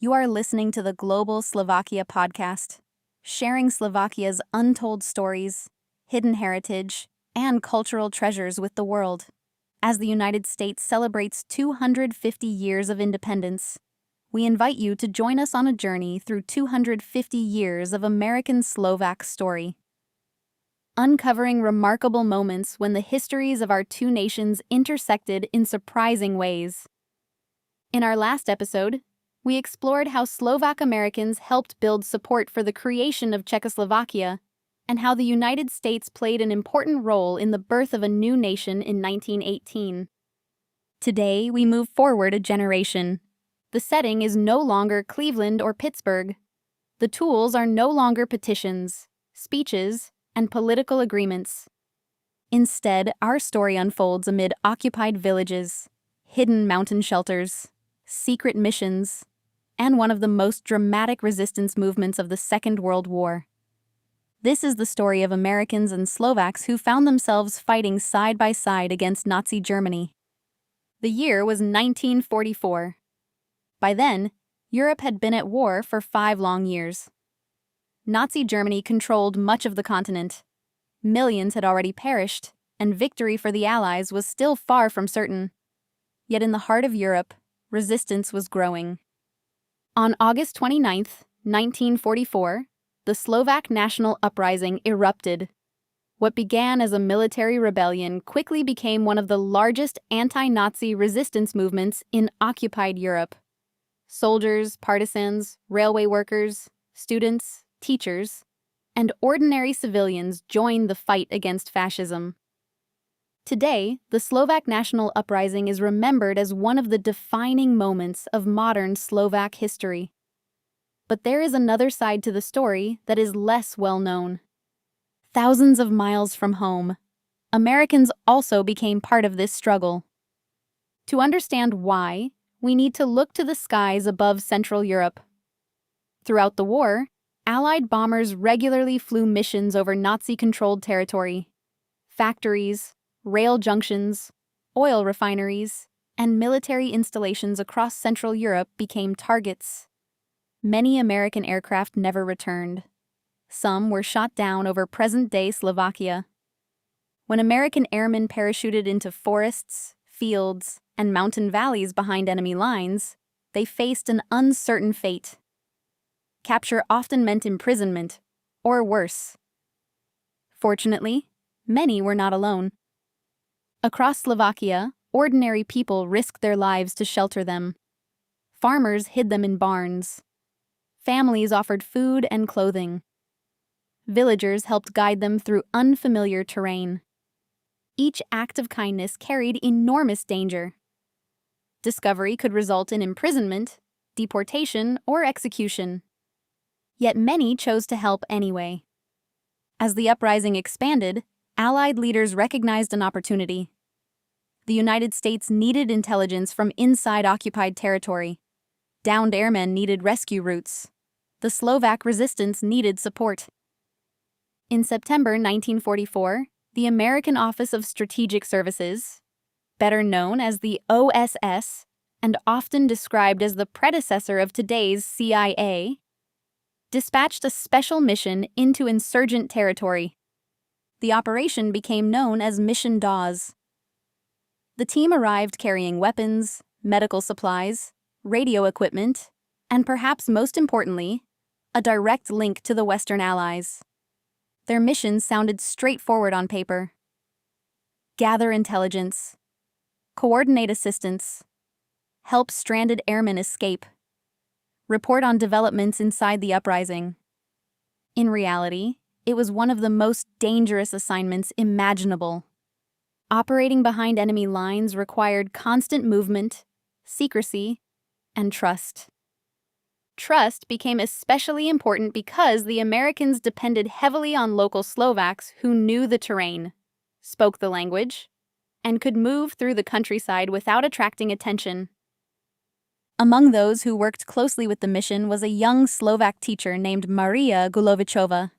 You are listening to the Global Slovakia podcast, sharing Slovakia's untold stories, hidden heritage, and cultural treasures with the world. As the United States celebrates 250 years of independence, we invite you to join us on a journey through 250 years of American Slovak Story, uncovering remarkable moments when the histories of our two nations intersected in surprising ways. In our last episode, we explored how Slovak Americans helped build support for the creation of Czechoslovakia and how the United States played an important role in the birth of a new nation in 1918. Today, we move forward a generation. The setting is no longer Cleveland or Pittsburgh. The tools are no longer petitions, speeches, and political agreements. Instead, our story unfolds amid occupied villages, hidden mountain shelters, secret missions, and one of the most dramatic resistance movements of the Second World War. This is the story of Americans and Slovaks who found themselves fighting side by side against Nazi Germany. The year was 1944. By then, Europe had been at war for 5 long years. Nazi Germany controlled much of the continent. Millions had already perished, and victory for the Allies was still far from certain. Yet in the heart of Europe, resistance was growing. On August 29, 1944, the Slovak National Uprising erupted. What began as a military rebellion quickly became one of the largest anti-Nazi resistance movements in occupied Europe. Soldiers, partisans, railway workers, students, teachers, and ordinary civilians joined the fight against fascism. Today, the Slovak National Uprising is remembered as one of the defining moments of modern Slovak history. But there is another side to the story that is less well known. Thousands of miles from home, Americans also became part of this struggle. To understand why, we need to look to the skies above Central Europe. Throughout the war, Allied bombers regularly flew missions over Nazi-controlled territory. Factories, rail junctions, oil refineries, and military installations across Central Europe became targets. Many American aircraft never returned. Some were shot down over present-day Slovakia. When American airmen parachuted into forests, fields, and mountain valleys behind enemy lines, they faced an uncertain fate. Capture often meant imprisonment, or worse. Fortunately, many were not alone. Across Slovakia, ordinary people risked their lives to shelter them. Farmers hid them in barns. Families offered food and clothing. Villagers helped guide them through unfamiliar terrain. Each act of kindness carried enormous danger. Discovery could result in imprisonment, deportation, or execution. Yet many chose to help anyway. As the uprising expanded, Allied leaders recognized an opportunity. The United States needed intelligence from inside occupied territory. Downed airmen needed rescue routes. The Slovak resistance needed support. In September 1944, the American Office of Strategic Services, better known as the OSS, and often described as the predecessor of today's CIA, dispatched a special mission into insurgent territory. The operation became known as Mission Dawes. The team arrived carrying weapons, medical supplies, radio equipment, and perhaps most importantly, a direct link to the Western Allies. Their mission sounded straightforward on paper. Gather intelligence, coordinate assistance, help stranded airmen escape, report on developments inside the uprising. In reality, it was one of the most dangerous assignments imaginable. Operating behind enemy lines required constant movement, secrecy, and trust. Trust became especially important because the Americans depended heavily on local Slovaks who knew the terrain, spoke the language, and could move through the countryside without attracting attention. Among those who worked closely with the mission was a young Slovak teacher named Maria Gulovichova.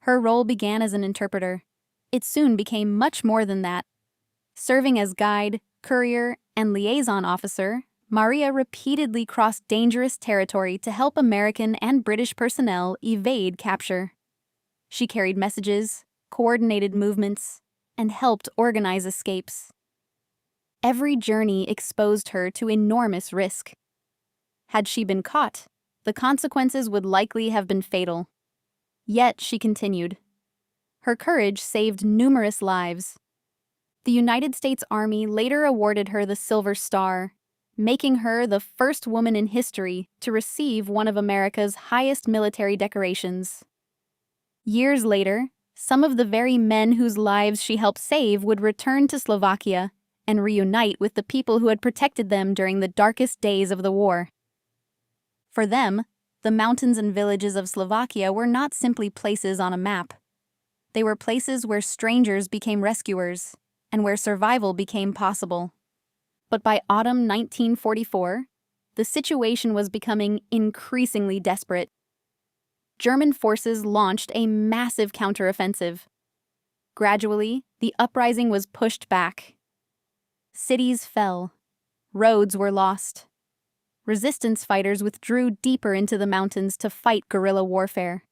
Her role began as an interpreter. It soon became much more than that. Serving as guide, courier, and liaison officer, Maria repeatedly crossed dangerous territory to help American and British personnel evade capture. She carried messages, coordinated movements, and helped organize escapes. Every journey exposed her to enormous risk. Had she been caught, the consequences would likely have been fatal. Yet she continued. Her courage saved numerous lives. The United States Army later awarded her the Silver Star, making her the first woman in history to receive one of America's highest military decorations. Years later, some of the very men whose lives she helped save would return to Slovakia and reunite with the people who had protected them during the darkest days of the war. For them, the mountains and villages of Slovakia were not simply places on a map. They were places where strangers became rescuers and where survival became possible. But by autumn 1944, the situation was becoming increasingly desperate. German forces launched a massive counteroffensive. Gradually, the uprising was pushed back. Cities fell. Roads were lost. Resistance fighters withdrew deeper into the mountains to fight guerrilla warfare.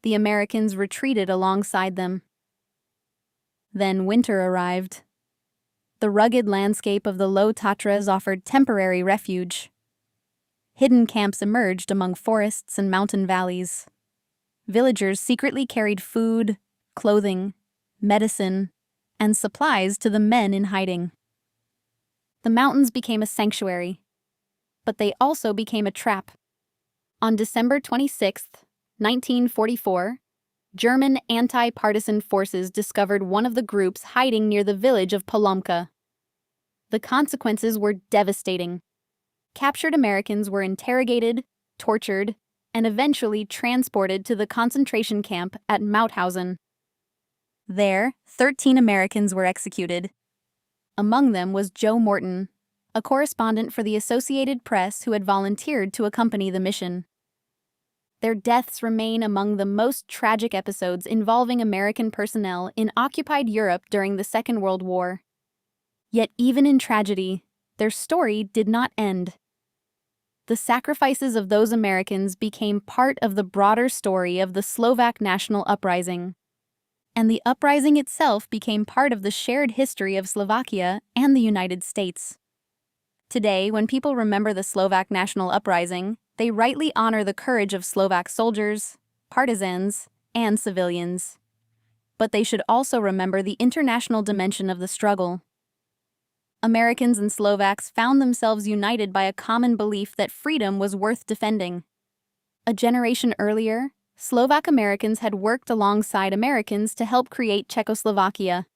The Americans retreated alongside them. Then winter arrived. The rugged landscape of the Low Tatras offered temporary refuge. Hidden camps emerged among forests and mountain valleys. Villagers secretly carried food, clothing, medicine, and supplies to the men in hiding. The mountains became a sanctuary, but they also became a trap. On December 26, 1944, German anti-partisan forces discovered one of the groups hiding near the village of Polomka. The consequences were devastating. Captured Americans were interrogated, tortured, and eventually transported to the concentration camp at Mauthausen. There, 13 Americans were executed. Among them was Joe Morton, a correspondent for the Associated Press who had volunteered to accompany the mission. Their deaths remain among the most tragic episodes involving American personnel in occupied Europe during the Second World War. Yet even in tragedy, their story did not end. The sacrifices of those Americans became part of the broader story of the Slovak National Uprising. And the uprising itself became part of the shared history of Slovakia and the United States. Today, when people remember the Slovak National Uprising, they rightly honor the courage of Slovak soldiers, partisans, and civilians. But they should also remember the international dimension of the struggle. Americans and Slovaks found themselves united by a common belief that freedom was worth defending. A generation earlier, Slovak Americans had worked alongside Americans to help create Czechoslovakia.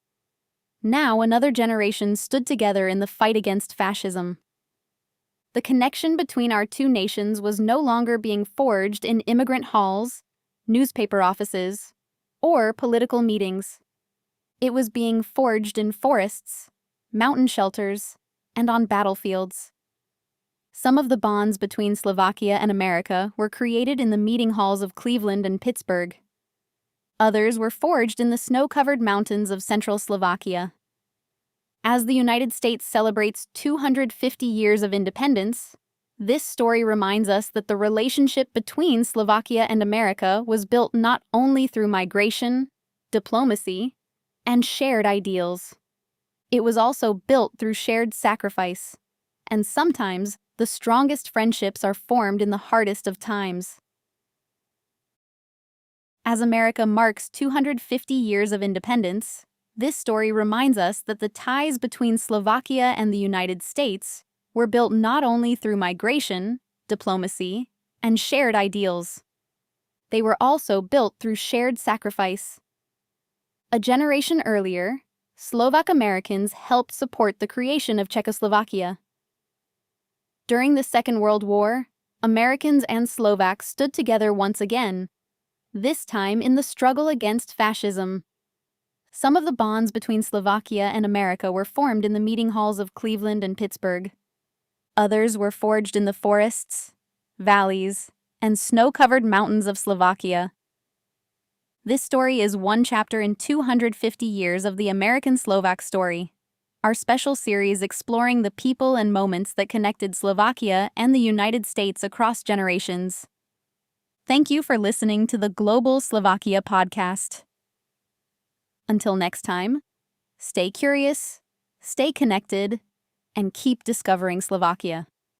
Now another generation stood together in the fight against fascism. The connection between our two nations was no longer being forged in immigrant halls, newspaper offices, or political meetings. It was being forged in forests, mountain shelters, and on battlefields. Some of the bonds between Slovakia and America were created in the meeting halls of Cleveland and Pittsburgh. Others were forged in the snow-covered mountains of central Slovakia. As the United States celebrates 250 years of independence, this story reminds us that the relationship between Slovakia and America was built not only through migration, diplomacy, and shared ideals. It was also built through shared sacrifice, and sometimes the strongest friendships are formed in the hardest of times. As America marks 250 years of independence, this story reminds us that the ties between Slovakia and the United States were built not only through migration, diplomacy, and shared ideals. They were also built through shared sacrifice. A generation earlier, Slovak Americans helped support the creation of Czechoslovakia. During the Second World War, Americans and Slovaks stood together once again, this time in the struggle against fascism. Some of the bonds between Slovakia and America were formed in the meeting halls of Cleveland and Pittsburgh. Others were forged in the forests, valleys, and snow-covered mountains of Slovakia. This story is one chapter in 250 years of the American Slovak story. our special series exploring the people and moments that connected Slovakia and the United States across generations. Thank you for listening to the Global Slovakia podcast. Until next time, stay curious, stay connected, and keep discovering Slovakia.